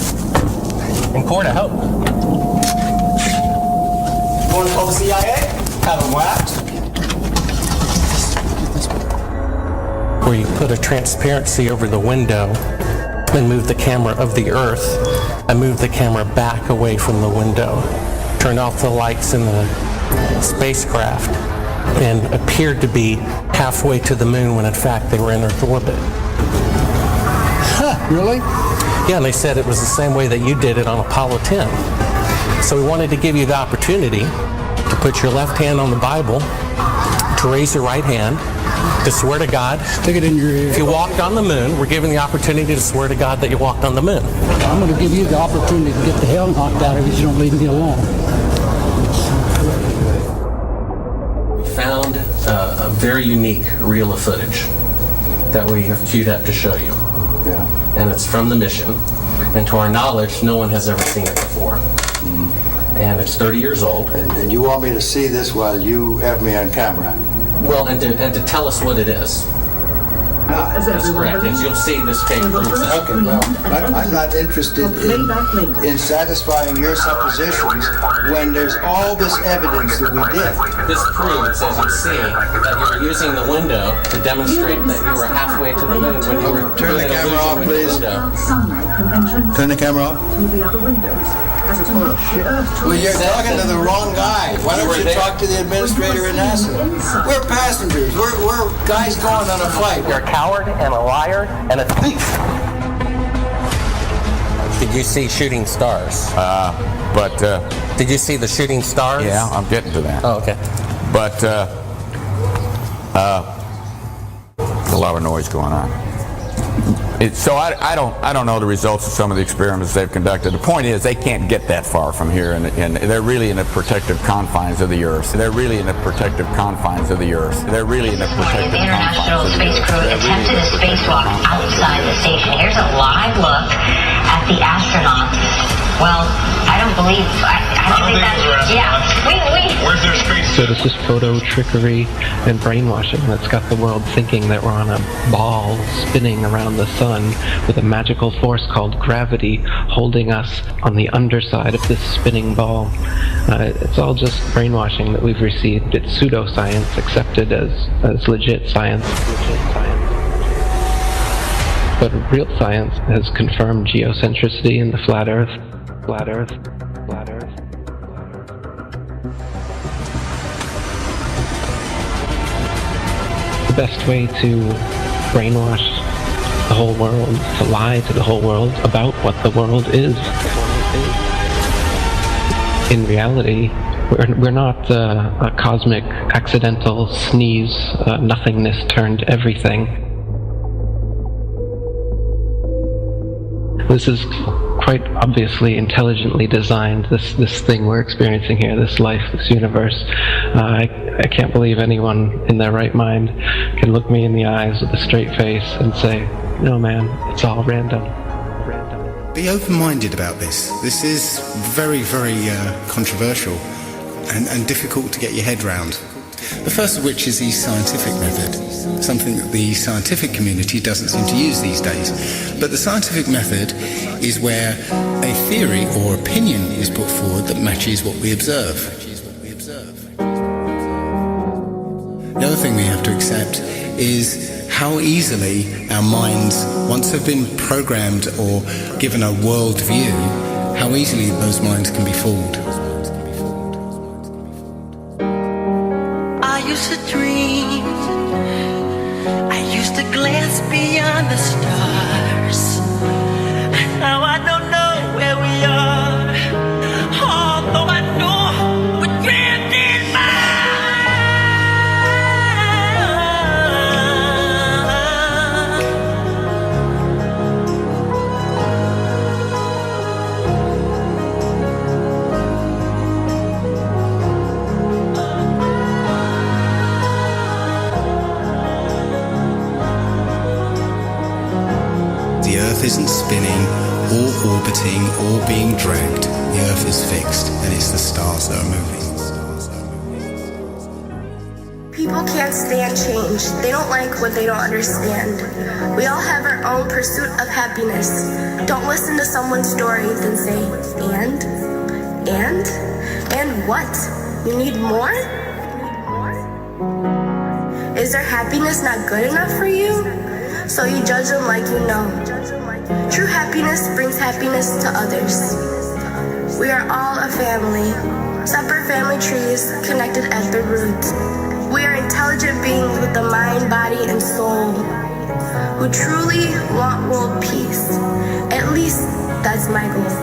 In court, I hope. Want to call the CIA? Have them whacked. Where you put a transparency over the window and move the camera of the Earth and move the camera back away from the window. Turned off the lights in the spacecraft and appeared to be halfway to the moon when in fact they were in Earth orbit. Huh, really? Yeah, and they said it was the same way that you did it on Apollo 10. So we wanted to give you the opportunity to put your left hand on the Bible, to raise your right hand, to swear to God. Stick it in your ear. If you walked on the moon, we're given the opportunity to swear to God that you walked on the moon. I'm going to give you the opportunity to get the hell knocked out of you if you don't leave me alone. We found a very unique reel of footage that we have queued up to show you. Yeah. And it's from the mission. And to our knowledge, no one has ever seen it before. And it's 30 years old. And you want me to see this while you have me on camera? Well, and to tell us what it is. That's correct. And you'll see this tape proves that. Okay, well, I'm not interested in satisfying your suppositions when there's all this evidence that we did. This proves, as you see, that you were using the window to demonstrate that you were halfway to the moon when you were Turn the camera off, please. Turn the camera off. Well, you're talking to the wrong guy. Why don't you talk to the administrator at NASA? We're passengers. We're guys going on a flight. You're a coward and a liar and a thief. Did you see shooting stars? Did you see the shooting stars? Yeah, I'm getting to that. Oh, okay. But there's a lot of noise going on. So I don't know the results of some of the experiments they've conducted. The point is they can't get that far from here, and they're really in the protective confines of the Earth. They're really in the protective confines of the Earth. They're really in the protective International confines of the space Earth. crew attempted a spacewalk outside the station. Here's a live look at the astronauts. Well, I don't think that's... Yeah. Where's their space? So this is photo trickery and brainwashing that's got the world thinking that we're on a ball spinning around the sun with a magical force called gravity holding us on the underside of this spinning ball. It's all just brainwashing that we've received. It's pseudoscience accepted as legit science. But real science has confirmed geocentricity in the flat Earth. Flat Earth. Flat Earth. The best way to brainwash the whole world, to lie to the whole world about what the world is. In reality, we're not a cosmic accidental sneeze, nothingness turned everything. This is quite obviously intelligently designed, this thing we're experiencing here, this life, this universe. I can't believe anyone in their right mind can look me in the eyes with a straight face and say, no man, it's all random. Be open-minded about this. This is very, very controversial and difficult to get your head round. The first of which is the scientific method, something that the scientific community doesn't seem to use these days. But the scientific method is where a theory or opinion is put forward that matches what we observe. The other thing we have to accept is how easily our minds, once they've been programmed or given a world view, how easily those minds can be fooled. used to dream. I used to glance beyond the stars. Now I don't know where we are. Although I know we're drifting by. The Earth isn't spinning, or orbiting, or being dragged. The Earth is fixed, and it's the stars that are moving. People can't stand change. They don't like what they don't understand. We all have our own pursuit of happiness. Don't listen to someone's story, then say, and what? You need more? Is their happiness not good enough for you? So you judge them like you know. True happiness brings happiness to others. We are all a family, separate family trees connected at the root. We are intelligent beings with the mind, body, and soul who truly want world peace. At least that's my goal.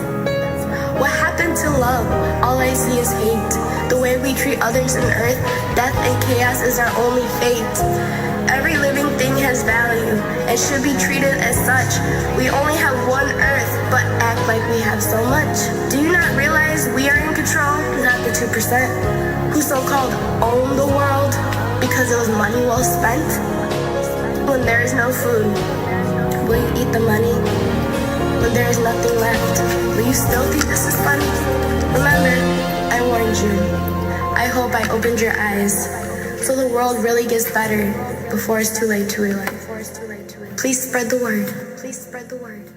What happened to love? All I see is hate. The way we treat others on earth, death and chaos is our only fate. Every living thing has value and should be treated as such. We only have one earth, but act like we have so much. Do you not realize we are in control, not the 2%, who so-called own the world because it was money well spent? When there is no food, will you eat the money? When there is nothing left, will you still think this is funny? Remember, I warned you. I hope I opened your eyes so the world really gets better before it's too late to realize. Please spread the word. Please spread the word.